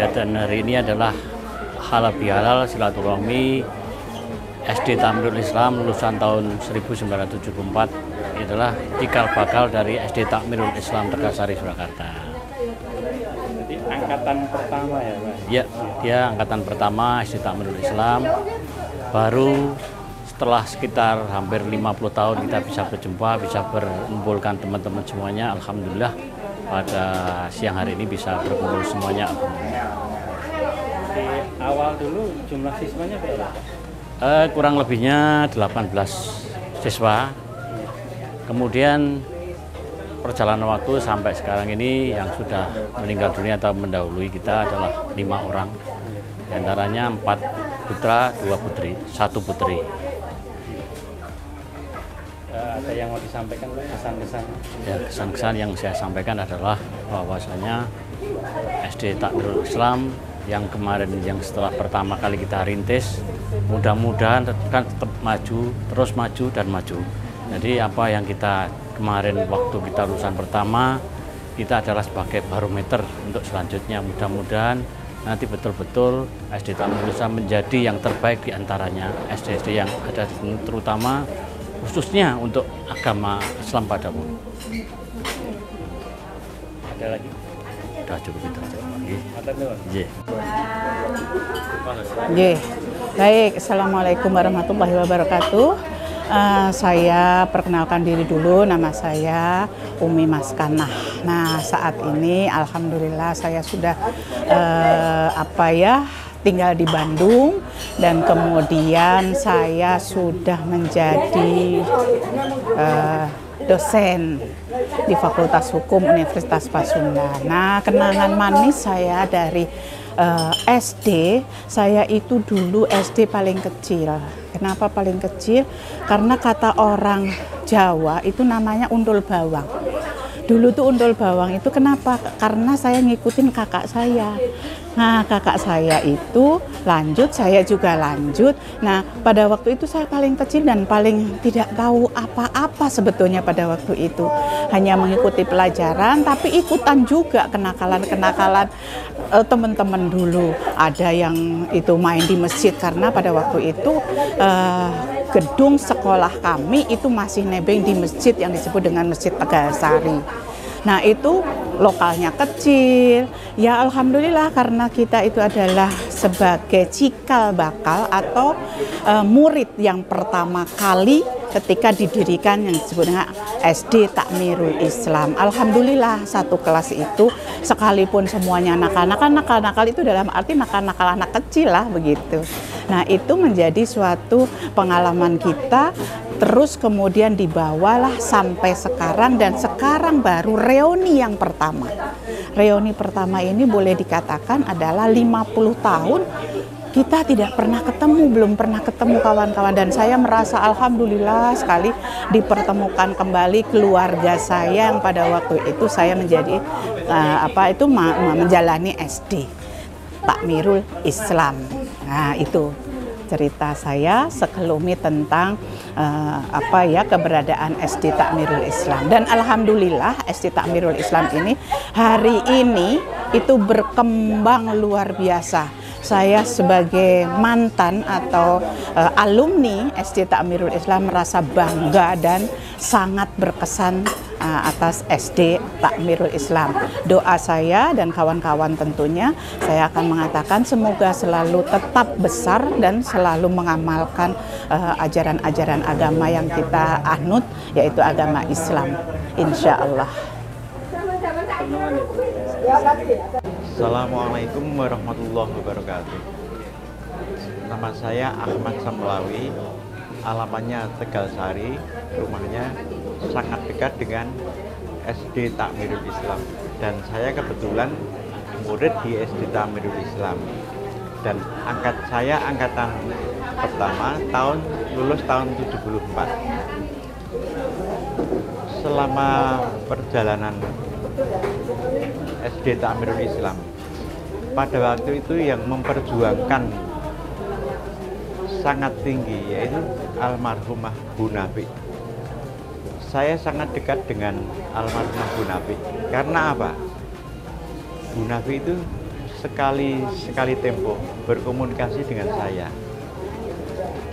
kegiatan hari ini adalah halal bihalal silaturahmi SD Takmirul Islam lulusan tahun 1974. Itulah cikal bakal dari SD Takmirul Islam Tegalsari, Surakarta. Jadi angkatan pertama ya, Pak? Ya, dia angkatan pertama SD Takmirul Islam. Baru setelah sekitar hampir 50 tahun kita bisa berjumpa, bisa berkumpulkan teman-teman semuanya. Alhamdulillah pada siang hari ini bisa berkumpul semuanya. Di awal dulu jumlah siswanya berapa? Kurang lebihnya 18 siswa. Kemudian perjalanan waktu sampai sekarang ini yang sudah meninggal dunia atau mendahului kita adalah 5 orang. Di antaranya 4 putra, 2 putri, 1 putri. Ada yang mau disampaikan, kesan-kesan? Ya, kesan-kesan yang saya sampaikan adalah bahwasanya SD Takmirul Islam yang kemarin, yang setelah pertama kali kita rintis, mudah-mudahan kan tetap maju, terus maju dan maju. Jadi apa yang kita kemarin waktu kita lulusan pertama, kita adalah sebagai barometer untuk selanjutnya. Mudah-mudahan nanti betul-betul SD Takmirul Islam menjadi yang terbaik di antaranya SD-SD yang ada di sini, terutama khususnya untuk agama Islam pada umumnya. Ada lagi? Sudah cukup itu aja. Iya. Baik, Assalamualaikum warahmatullahi wabarakatuh. Saya perkenalkan diri dulu, nama saya Umi Maskanah. Nah, saat ini alhamdulillah saya sudah tinggal di Bandung, dan kemudian saya sudah menjadi dosen di Fakultas Hukum Universitas Pasundan. Nah, kenangan manis saya dari SD, saya itu dulu SD paling kecil. Kenapa paling kecil? Karena kata orang Jawa itu namanya undul bawang. Dulu tuh undul bawang itu kenapa? Karena saya ngikutin kakak saya. Nah, kakak saya itu lanjut, saya juga lanjut. Nah, pada waktu itu saya paling kecil dan paling tidak tahu apa-apa sebetulnya pada waktu itu. Hanya mengikuti pelajaran, tapi ikutan juga kenakalan-kenakalan teman-teman dulu. Ada yang itu main di masjid, karena pada waktu itu gedung sekolah kami itu masih nebeng di masjid yang disebut dengan Masjid Tegalsari. Nah, itu lokalnya kecil. Ya alhamdulillah, karena kita itu adalah sebagai cikal bakal atau murid yang pertama kali ketika didirikan yang disebut dengan SD Takmirul Islam. Alhamdulillah satu kelas itu, sekalipun semuanya nakal-nakal itu dalam arti nakal-nakal anak kecil lah begitu. Nah, itu menjadi suatu pengalaman kita, terus kemudian dibawalah sampai sekarang, dan sekarang baru reuni yang pertama. Reuni pertama ini boleh dikatakan adalah 50 tahun kita tidak pernah ketemu, belum pernah ketemu kawan-kawan, dan saya merasa alhamdulillah sekali dipertemukan kembali keluarga saya yang pada waktu itu saya menjadi menjalani SD Takmirul Islam. Nah, itu cerita saya sekelumit tentang keberadaan SD Takmirul Islam. Dan alhamdulillah SD Takmirul Islam ini hari ini itu berkembang luar biasa. Saya sebagai mantan atau alumni SD Takmirul Islam merasa bangga dan sangat berkesan atas SD Takmirul Islam. Doa saya dan kawan-kawan tentunya saya akan mengatakan semoga selalu tetap besar dan selalu mengamalkan ajaran-ajaran agama yang kita anut, yaitu agama Islam, insya Allah. Assalamualaikum warahmatullahi wabarakatuh. Nama saya Ahmad Samlawi, alamatnya Tegalsari, rumahnya sangat dekat dengan SD Takmirul Islam, dan saya kebetulan murid di SD Takmirul Islam, dan saya angkatan pertama lulus tahun 74. Selama perjalanan SD Takmirul Islam, pada waktu itu yang memperjuangkan sangat tinggi yaitu almarhumah Bu Nafi. Saya sangat dekat dengan almarhumah Bu Nafi. Karena apa? Bu Nafi itu sekali tempo berkomunikasi dengan saya.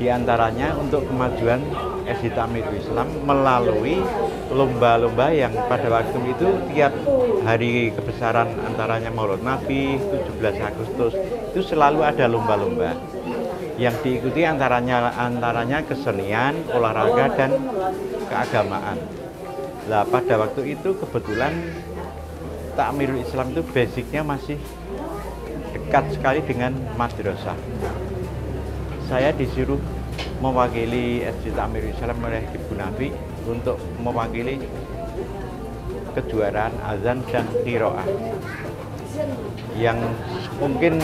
Di antaranya untuk kemajuan SD Takmirul Islam melalui lomba-lomba yang pada waktu itu tiap hari kebesaran antaranya Maulid Nabi, 17 Agustus itu selalu ada lomba-lomba yang diikuti antaranya kesenian, olahraga dan keagamaan. Nah, pada waktu itu kebetulan Takmirul Islam itu basicnya masih dekat sekali dengan madrasah. Saya disuruh mewakili SD Takmirul Islam oleh Ibu Nafi untuk mewakili kejuaraan azan dan qiraah yang mungkin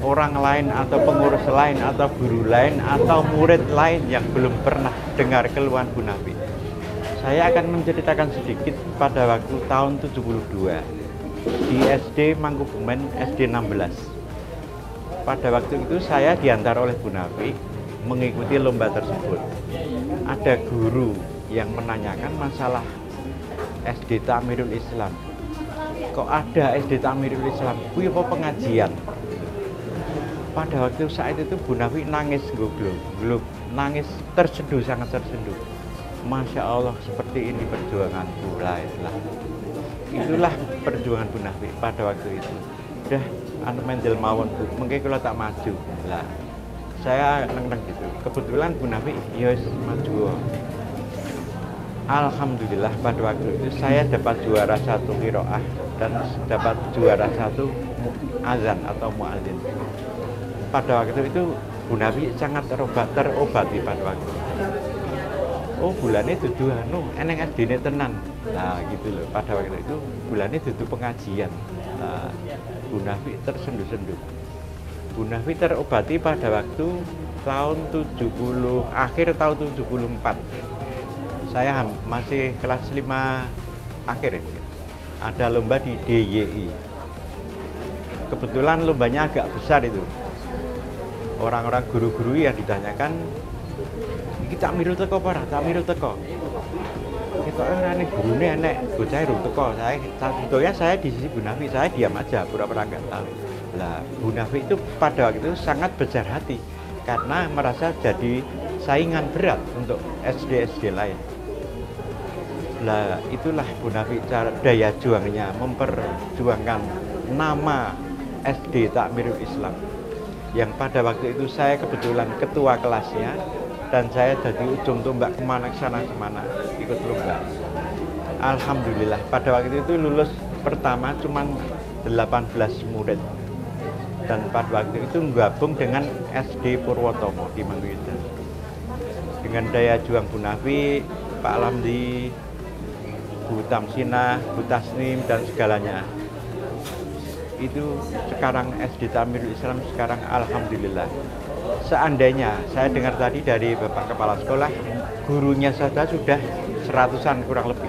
orang lain atau pengurus lain atau guru lain atau murid lain yang belum pernah dengar keluhan Bu Nafi. Saya akan menceritakan sedikit pada waktu tahun 72 di SD Mangkubumen SD 16. Pada waktu itu saya diantar oleh Bu Nafi mengikuti lomba tersebut. Ada guru yang menanyakan masalah SD Takmirul Islam. Kok ada SD Takmirul Islam? Kuwi apa pengajian? Pada waktu saat itu Bu Nafi nangis gluk, nangis tersenduh, sangat tersenduh. Masya Allah, seperti ini perjuanganku. Itulah perjuangan Bu Nafi pada waktu itu. Udah anu mendel mawon Bu, mengke kula tak maju. Lah, saya neng gitu. Kebetulan Bu Nafi ya maju. Alhamdulillah pada waktu itu saya dapat juara 1 qiraah dan dapat juara 1 azan atau muadzin. Pada waktu itu Bu Nafi sangat terobati pada waktu itu. Oh, bulannya dudu anu eneng SD-ne tenan. Nah, gitu loh. Pada waktu itu bulannya dudu pengajian. Nah, Bu Nafi tersenduh-senduh. Bu Nafi terobati pada waktu tahun 70, akhir tahun 74. Saya masih kelas 5 akhir ya. Ada lomba di DYI. Kebetulan lombanya agak besar itu. Orang-orang guru-guru yang ditanyakan, iki Takmirul teko apa ora? Takmirul teko. Kita ora nek gurune enek, bocah ru teko. Saya di sisi Bu Nafi, saya diam aja, pura-pura enggak tahu. Lah, Bu Nafi itu pada waktu itu sangat besar hati karena merasa jadi saingan berat untuk SD-SD lain. Lah, itulah Bu Nafi cara daya juangnya memperjuangkan nama SD Takmirul Islam. Yang pada waktu itu saya kebetulan ketua kelasnya dan saya jadi ujung tombak kemana kemana ikut lomba. Alhamdulillah pada waktu itu lulus pertama cuma 18 murid dan pada waktu itu gabung dengan SD Purwotomo di Mangkunegaran. Dengan daya juang Bu Nafi, Pak Lamdi, Bu Tamsinah, Bu Tasnim dan segalanya. Itu sekarang SD Takmirul Islam sekarang alhamdulillah. Seandainya saya dengar tadi dari Bapak Kepala Sekolah, gurunya saja sudah 100-an kurang lebih.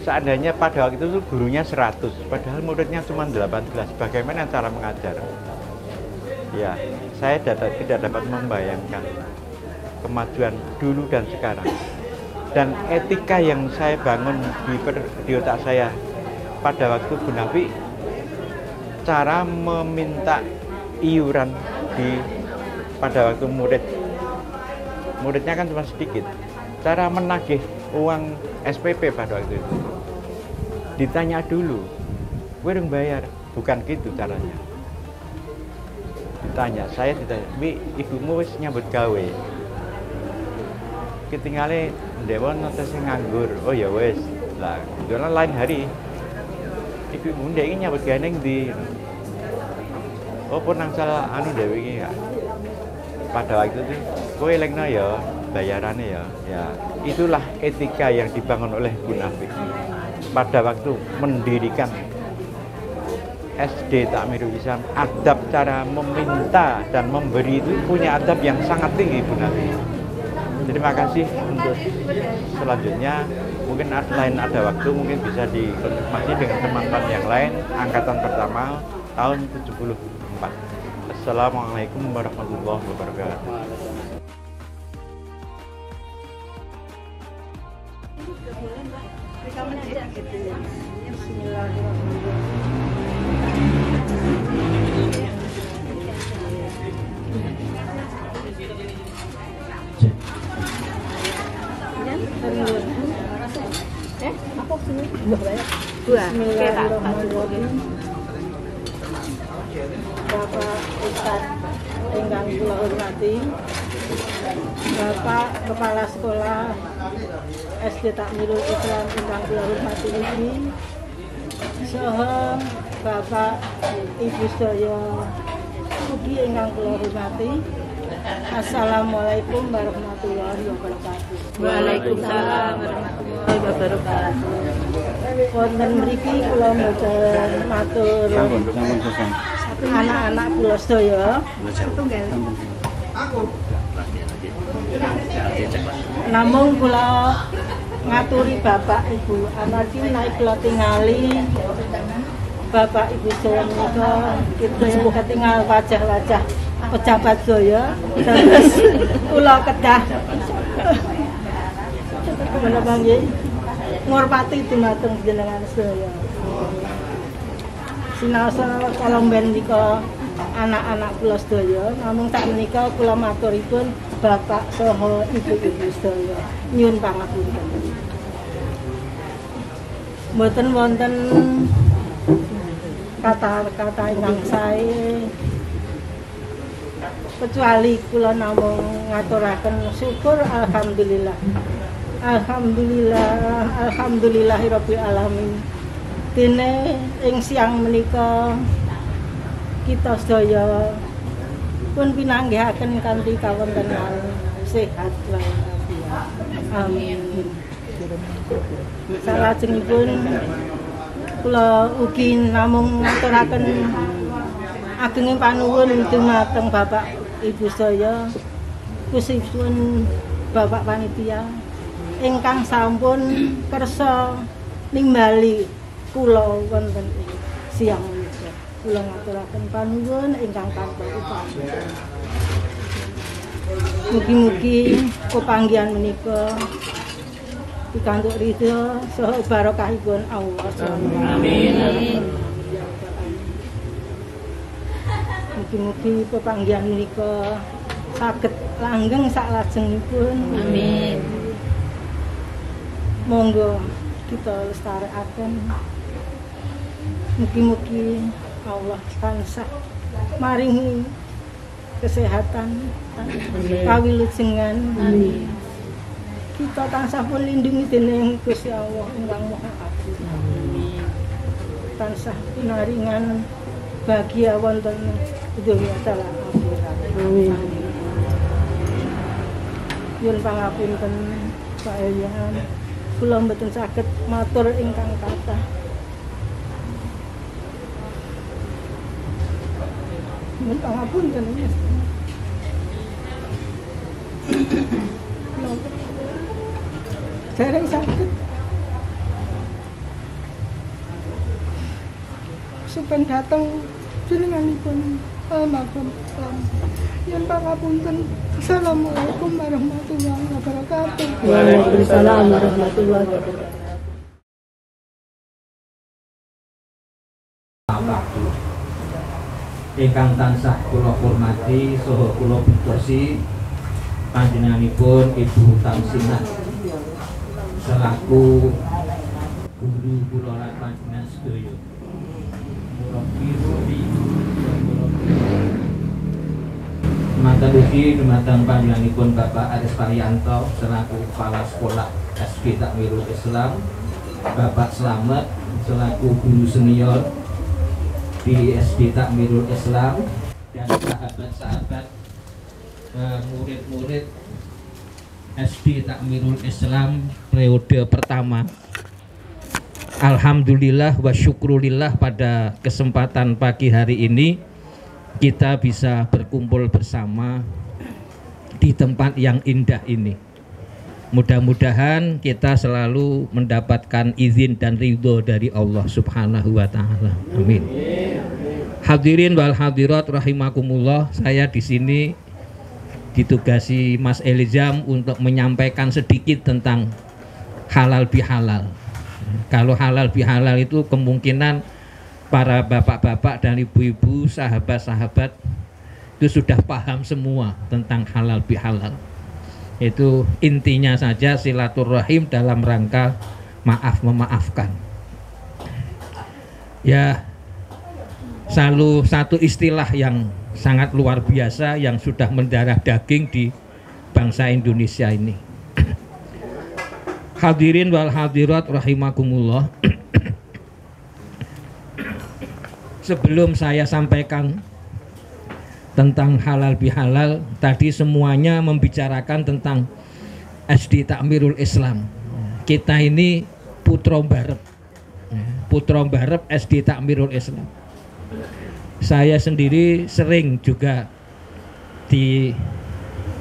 Seandainya pada waktu itu gurunya 100, padahal muridnya cuma 18. Bagaimana cara mengajar? Ya, saya tidak dapat membayangkan kemajuan dulu dan sekarang. Dan etika yang saya bangun di otak saya pada waktu Bu Nafi, cara meminta iuran pada waktu muridnya kan cuma sedikit, cara menagih uang SPP pada waktu itu ditanya dulu, gue udah bayar, bukan gitu caranya. Saya ditanya, ibumu wis nyambut gawe, ketinggalan Dewan notasi nganggur, oh ya wes lah, kebetulan lain hari ibu bunda ini nyambut gawe di oh pun nangsal anu dewi ini ya. Pada waktu itu kowe elingno ya bayarannya ya itulah etika yang dibangun oleh Bu Nafi pada waktu mendirikan SD Takmirul Islam. Adab cara meminta dan memberi itu punya adab yang sangat tinggi Bu Nafi. Terima kasih untuk selanjutnya. Mungkin lain ada waktu, mungkin bisa dikonfirmasi dengan teman-teman yang lain. Angkatan pertama tahun 74. Assalamualaikum warahmatullahi wabarakatuh. Bismillahirrahmanirrahim. Bismillahirrahmanirrahim. Bapak Ustadz ingkang kula hormati, Bapak Kepala Sekolah SD Takmirul Islam ingkang kula hormati ini, saha Bapak Ibu sedaya ugi ingkang kula hormati. Assalamualaikum warahmatullahi wabarakatuh. Waalaikumsalam warahmatullahi wabarakatuh. Wonten mriki kula mboten matur anak-anak kula sedaya. Namung kula ngaturi Bapak Ibu amargi menawi kula tingali Bapak Ibu sedaya menika kita ketingal wajah-wajah pejabat saya, terus kula kedah menapa nggih ngormati dumateng jenengan sedaya. Sinaosa kala mben nika anak-anak kula sedaya, namung sak menika kula maturipun Bapak saha Ibu-ibu sedaya. Nyuwun pangapunten. Mboten wonten kata-kata ingkang sae kecuali kula namung ngaturaken syukur alhamdulillah. Alhamdulillahirabbil alamin. Dene ing siang menika kita sedaya pun pinanggihaken kanthi kawontenan sehat lan afiat. Amin. Salajengipun kula ugi namung ngaturaken ageng panuwun dumateng Bapak Ibu saya, khususipun Bapak Panitia ingkang sampun kersa nimbali kula wonten ing siang menika. Kula ngaturaken panuwun ingkang tanpa upami. Mugi-mugi pepanggihan menika pikantuk ridho saha barokahipun Allah. Amin. Mugi-mugi pepanggihan menika saged langgeng saklajengipun. Amin. Monggo kita lestarekaken. Mugi-mugi Allah tansah maringi kesehatan, kawilujengan. Amin. Kita tansah pun lindungi dening Gusti Allah ingkang Maha Agung. Amin. Tansah pinaringan bahagia wonten dunya dalam akhirat. Amin. Nyuwun pangapunten Pak Yayan, kula mboten saged matur ingkang kathah. Nyuwun pangapunten Mas. Dereng saged supen dateng jenenganipun almarhum. Yen pangapunten. Assalamualaikum warahmatullahi wabarakatuh. Waalaikumsalam warahmatullahi wabarakatuh. Ingkang tansah kula hormati saha kula buktosi panjenenganipun Ibu Tamsinah selaku guru kula lan panjenengan sedaya. Mantan ugi dumateng panjenenganipun Bapak Aris Parianto selaku Kepala Sekolah SD Takmirul Islam, Bapak Slamet selaku guru senior di SD Takmirul Islam, dan sahabat-sahabat murid-murid SD Takmirul Islam periode pertama. Alhamdulillah wa syukrulillah, pada kesempatan pagi hari ini kita bisa berkumpul bersama di tempat yang indah ini. Mudah-mudahan kita selalu mendapatkan izin dan ridho dari Allah Subhanahu wa Ta'ala. Amin. Hadirin wal hadirat rahimakumullah, saya di sini ditugasi Mas Elizam untuk menyampaikan sedikit tentang halal bihalal. Kalau halal bihalal itu kemungkinan para bapak-bapak dan ibu-ibu, sahabat-sahabat itu sudah paham semua tentang halal bihalal. Itu intinya saja silaturahim dalam rangka maaf memaafkan. Ya, selalu satu istilah yang sangat luar biasa yang sudah mendarah daging di bangsa Indonesia ini. Hadirin wal hadirat rahimakumullah. Sebelum saya sampaikan tentang halal bihalal, tadi semuanya membicarakan tentang SD Takmirul Islam. Kita ini putra barep SD Takmirul Islam. Saya sendiri sering juga di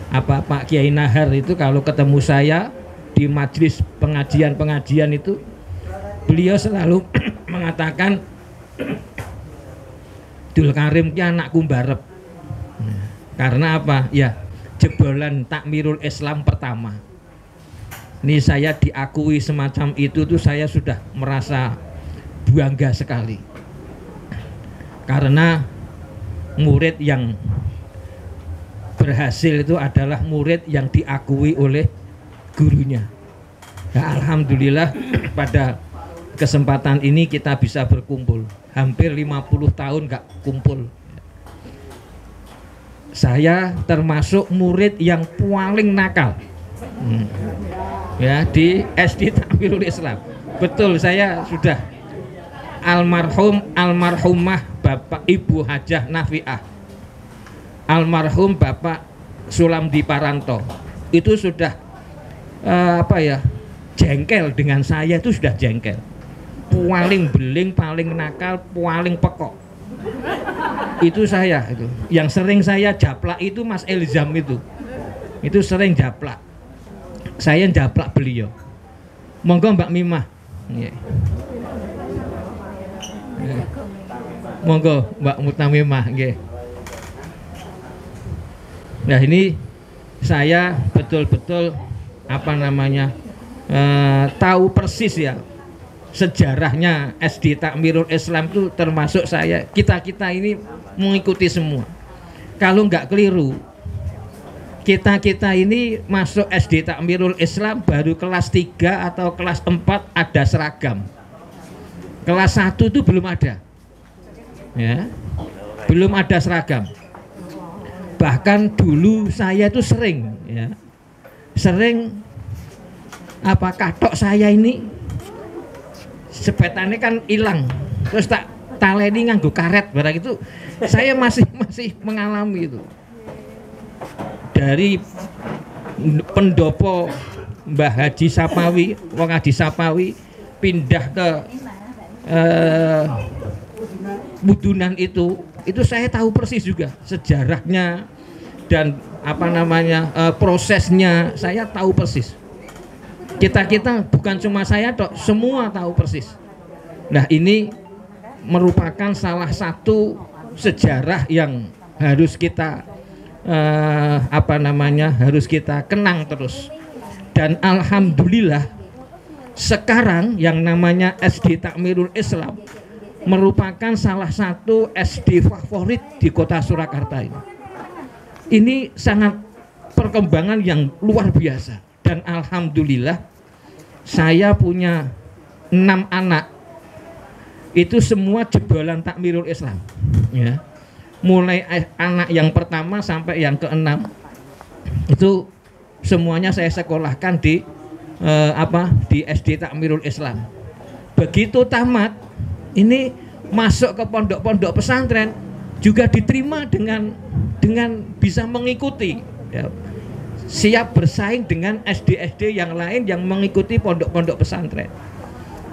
Pak Kiai Nahar itu kalau ketemu saya di majelis pengajian itu, beliau selalu mengatakan Dul Karim ki anakku barep. Karena apa? Ya, jebolan Takmirul Islam pertama. Ini saya diakui semacam itu tuh saya sudah merasa bangga sekali. Karena murid yang berhasil itu adalah murid yang diakui oleh gurunya. Ya, alhamdulillah pada kesempatan ini kita bisa berkumpul. Hampir 50 tahun gak kumpul. Saya termasuk murid yang paling nakal ya di SD Takmirul Islam. Betul, saya sudah almarhumah Bapak Ibu Hajah Nafiah, almarhum Bapak Sulamdi Paranto itu sudah jengkel dengan saya, itu sudah jengkel. Paling beling, paling nakal, paling pekok. Itu saya itu. Yang sering saya japlak itu Mas Elzam itu. Itu sering japlak. Saya japlak beliau. Monggo Mbak Mimah. Yeah. Monggo Mbak Mutamimah nggih. Nah, ini saya betul-betul tahu persis ya sejarahnya SD Takmirul Islam itu, termasuk saya, kita ini mengikuti semua. Kalau nggak keliru, kita ini masuk SD Takmirul Islam baru kelas 3 atau kelas 4 ada seragam. Kelas 1 itu belum ada, ya, belum ada seragam. Bahkan dulu saya itu sering katok saya ini sepetannya kan hilang, terus tak taleni nganggo karet barang itu. Saya masih mengalami itu. Dari pendopo Mbah Haji Sapawi, Wong Haji Sapawi pindah ke Budunan itu saya tahu persis juga sejarahnya dan prosesnya saya tahu persis. Kita bukan cuma saya tok, semua tahu persis. Nah, ini merupakan salah satu sejarah yang harus kita harus kita kenang terus. Dan alhamdulillah sekarang yang namanya SD Takmirul Islam merupakan salah satu SD favorit di kota Surakarta ini. Ini sangat perkembangan yang luar biasa. Dan alhamdulillah saya punya 6 anak, itu semua jebolan Takmirul Islam, ya. Mulai anak yang pertama sampai yang ke-6 itu semuanya saya sekolahkan di SD Takmirul Islam. Begitu tamat, ini masuk ke pondok-pondok pesantren juga diterima dengan bisa mengikuti, ya. Siap bersaing dengan SD-SD yang lain yang mengikuti pondok-pondok pesantren.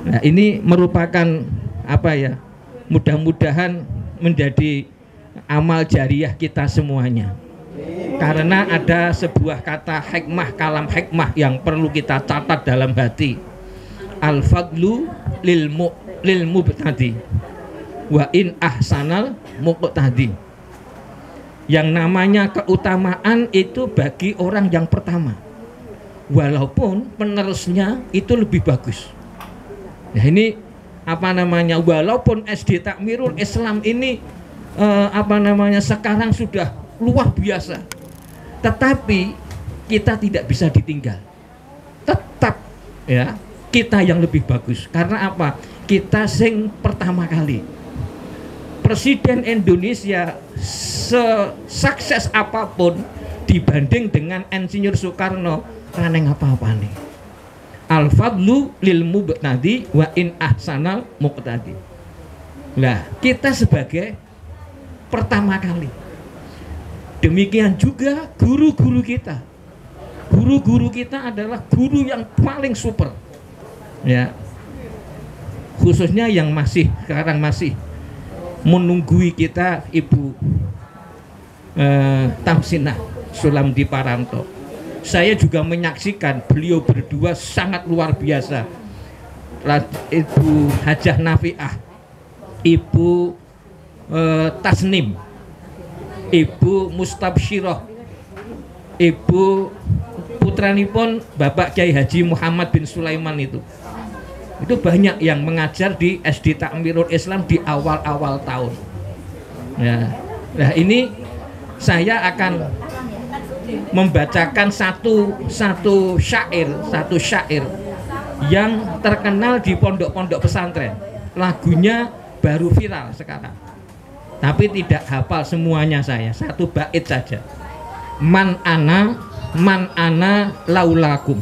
Nah, ini merupakan mudah-mudahan menjadi amal jariah kita semuanya. Karena ada sebuah kata hikmah, kalam hikmah yang perlu kita catat dalam hati. Al-fadlu lil mubtadi wa in ahsanal muqtadi. Yang namanya keutamaan itu bagi orang yang pertama, walaupun penerusnya itu lebih bagus. Nah, ini walaupun SD Takmirul Islam ini sekarang sudah luar biasa, tetapi kita tidak bisa ditinggal. Tetap ya, kita yang lebih bagus. Karena apa? Kita sing pertama kali. Presiden Indonesia sesukses apapun dibanding dengan Insinyur Soekarno, raneng apa-apa nih. Al-fadlu lil mubtadi wa in ahsanal muqtadi. Nah, kita sebagai pertama kali. Demikian juga guru-guru kita. Guru-guru kita adalah guru yang paling super. Ya. Khususnya yang sekarang masih menunggui kita, Ibu Tamsinah Sulamdi Paranto. Saya juga menyaksikan beliau berdua sangat luar biasa. Ibu Hajah Nafiah, Ibu Tasnim, Ibu Mustabsyirah, Ibu putranipun Bapak Kiai Haji Muhammad bin Sulaiman itu banyak yang mengajar di SD Takmirul Islam di awal-awal tahun. Ya. Nah, ini saya akan membacakan satu syair yang terkenal di pondok-pondok pesantren. Lagunya baru viral sekarang, tapi tidak hafal semuanya saya. Satu bait saja. Man ana laulakum.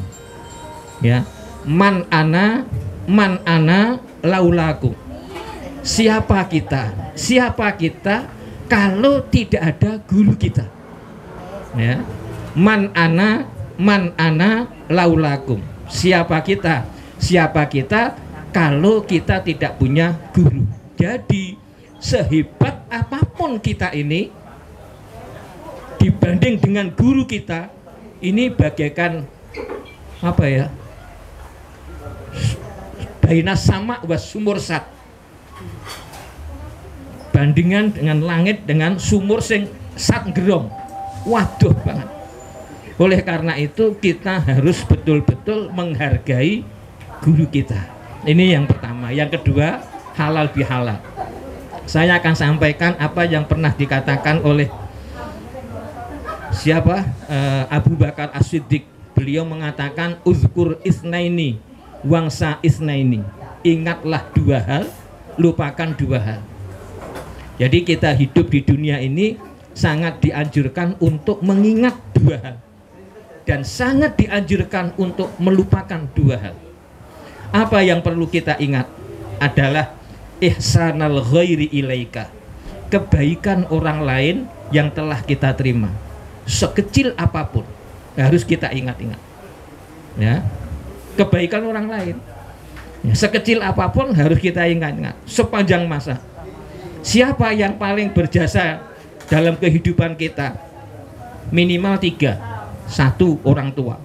Ya, man ana laulakum. Siapa kita kalau tidak ada guru kita? Ya. Man ana laulakum. Siapa kita kalau kita tidak punya guru? Jadi sehebat apapun kita ini, dibanding dengan guru kita, ini bagaikan apa ya? Baina sama was sumursat. Bandingan dengan langit dengan sumur sing sat gerong. Waduh banget. Oleh karena itu kita harus betul-betul menghargai guru kita. Ini yang pertama. Yang kedua, halal bihalal. Saya akan sampaikan apa yang pernah dikatakan oleh Abu Bakar As-Siddiq. Beliau mengatakan uzkur isnaini wangsa isnaini. Ingatlah dua hal, lupakan dua hal. Jadi kita hidup di dunia ini sangat dianjurkan untuk mengingat dua hal dan sangat dianjurkan untuk melupakan dua hal. Apa yang perlu kita ingat adalah ihsanal ghairi ilaika, kebaikan orang lain yang telah kita terima, sekecil apapun harus kita ingat-ingat. Ya, kebaikan orang lain, ya, sekecil apapun harus kita ingat-ingat sepanjang masa. Siapa yang paling berjasa dalam kehidupan kita? Minimal 3. 1, orang tua.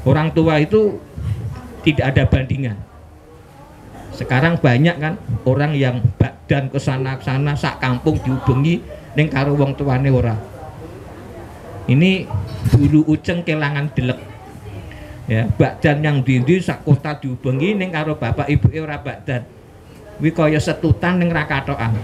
Orang tua itu tidak ada bandingan. Sekarang banyak kan orang yang badan kesana-sana sak kampung dihubungi ning karo wong tuane ora. Ini bulu uceng kelangan delek. Ya, badan yang dindi sak kota dihubungi ning karo bapak ibuke ora badan. Kuwi kaya setutan ning ra katokan.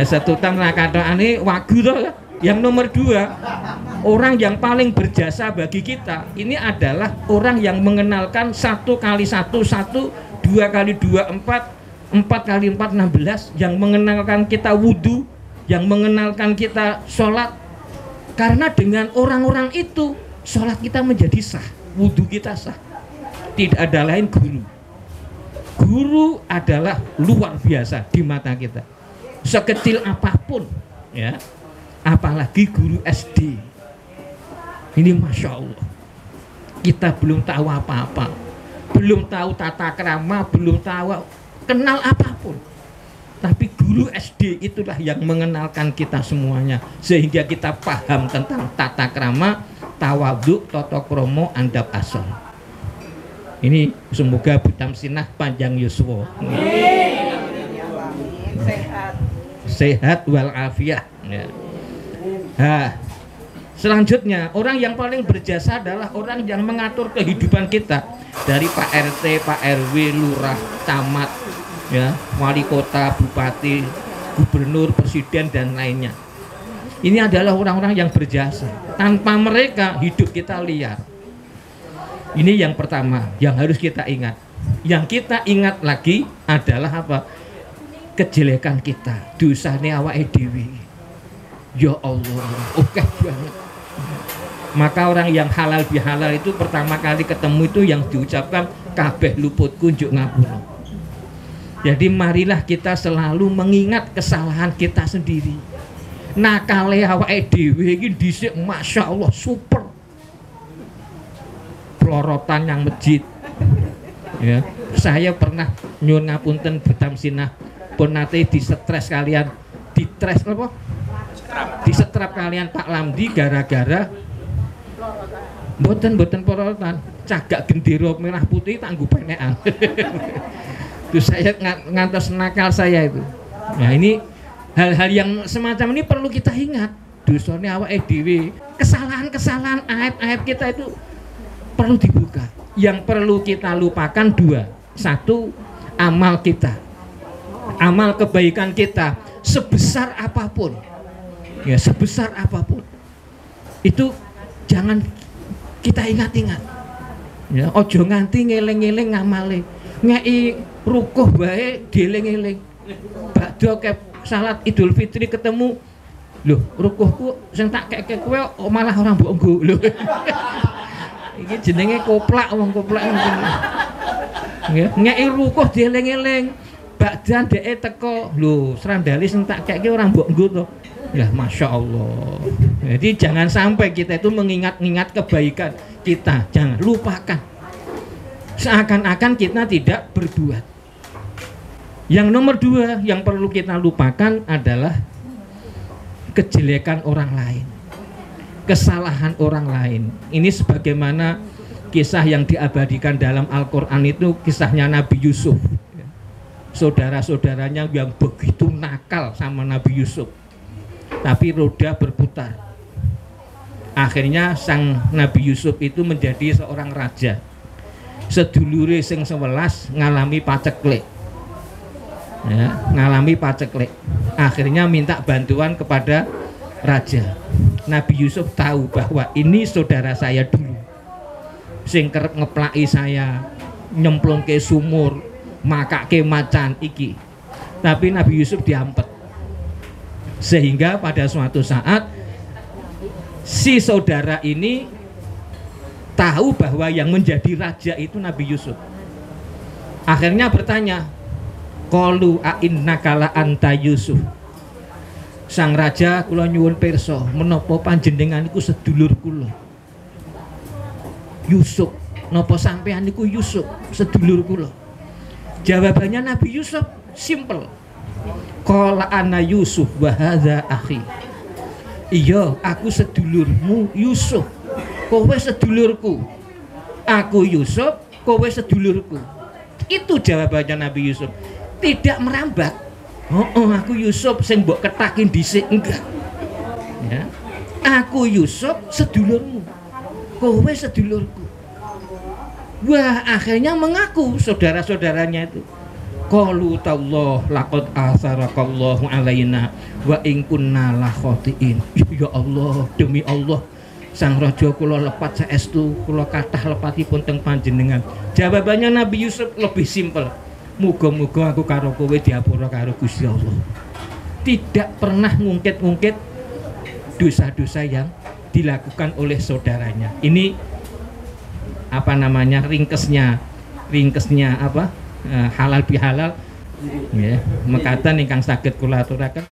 Setutan ra katokane wagu to. Yang nomor 2, orang yang paling berjasa bagi kita ini adalah orang yang mengenalkan 1 kali 1 1, 2 kali 2 4, 4 kali 4 16, yang mengenalkan kita wudhu, yang mengenalkan kita sholat. Karena dengan orang-orang itu sholat kita menjadi sah, wudhu kita sah. Tidak ada lain guru. Guru adalah luar biasa di mata kita, sekecil apapun, ya. Apalagi guru SD. Ini Masya Allah, kita belum tahu apa-apa, belum tahu tata krama, belum tahu kenal apapun. Tapi guru SD itulah yang mengenalkan kita semuanya, sehingga kita paham tentang tata krama, tawadhu, tata kromo, andap asal. Ini semoga Bu Tamsinah panjang yuswa, sehat walafiat, ya. Selanjutnya, orang yang paling berjasa adalah orang yang mengatur kehidupan kita, dari Pak RT, Pak RW, lurah, camat, ya, wali kota, bupati, gubernur, presiden, dan lainnya. Ini adalah orang-orang yang berjasa. Tanpa mereka hidup kita liar. Ini yang pertama yang harus kita ingat. Yang kita ingat lagi adalah apa? Kejelekan kita, dosane awake dhewe. Ya Allah, oke banget. Maka orang yang halal bihalal itu pertama kali ketemu itu yang diucapkan kabeh luput kunjuk ngapura. Jadi marilah kita selalu mengingat kesalahan kita sendiri. Nakale awake dhewe iki dhisik Masya Allah super. Pelorotan yang masjid. Ya, saya pernah nyuwun ngapunten Budam Sinah pun nate disetres kalian, ditres apa? Disetrap kalian Pak Lamdi gara-gara mboten pelorotan, cagak gendera merah putih tangguh penekan. Itu saya ngantos nakal saya itu. Nah, ini hal-hal yang semacam ini perlu kita ingat. Dosane awake dhewe, kesalahan-kesalahan aib-aib kita itu perlu dibuka. Yang perlu kita lupakan dua. Satu, amal kita. Amal kebaikan kita sebesar apapun. Ya, sebesar apapun. Itu jangan kita ingat-ingat. Ya, ojo nganti ngeling-ngeling ngamale. Ngei rukuh bae dieling-eling. Badhe ke salat Idul Fitri ketemu, lho rukuhku sing tak kek kowe malah ora mbok nggo lho. Iki jenenge koplak wong koplak ngono. Nggih, ngeki rukuh dieling-eling. Bakdan dheke teko, lho srandali sing tak kek ora mbok nggo to. Ya Masya Allah. Jadi jangan sampai kita itu mengingat-ingat kebaikan kita, jangan lupakan. Seakan-akan kita tidak berbuat. Yang nomor dua yang perlu kita lupakan adalah kejelekan orang lain, kesalahan orang lain. Ini sebagaimana kisah yang diabadikan dalam Al-Quran itu, kisahnya Nabi Yusuf. Saudara-saudaranya yang begitu nakal sama Nabi Yusuf, tapi roda berputar. Akhirnya sang Nabi Yusuf itu menjadi seorang raja. Sedulure sing 11 ngalami paceklik. Ya, ngalami paceklik. Akhirnya minta bantuan kepada raja. Nabi Yusuf tahu bahwa ini saudara saya dulu, sing kerep ngeplaki saya, nyemplung ke sumur, makake macan iki. Tapi Nabi Yusuf diampet. Sehingga pada suatu saat si saudara ini tahu bahwa yang menjadi raja itu Nabi Yusuf. Akhirnya bertanya, qalu a innaka la anta Yusuf. Sang raja, kula nyuwun pirsa, menapa panjenengan iku sedulur kula Yusuf? Napa sampean niku Yusuf, sedulur kula? Jawabannya Nabi Yusuf simple. Qala ana Yusuf wa hadza akhi. Iya, aku sedulurmu Yusuf. Kowe sedulurku. Aku Yusuf, kowe sedulurku. Itu jawabannya Nabi Yusuf. Tidak merambat. Oh, aku Yusuf sing mbok ketakin dhisik, enggak. Ya. Aku Yusuf sedulurmu. Kowe sedulurku. Wah, akhirnya mengaku saudara-saudaranya itu. Qalu tallah laqad asarakallahu alaina wa in kunna la khotiin. Ya Allah, demi Allah, sang raja kula lepat saestu, kula kathah lepatipun teng panjenengan. Jawabannya Nabi Yusuf lebih simpel. Muga-muga aku karo kowe diapura karo Gusti Allah. Tidak pernah ngungkit-ngungkit dosa-dosa yang dilakukan oleh saudaranya. Ini apa namanya, ringkesnya apa, halal bihalal ya, mekaten ingkang saged kula aturaken.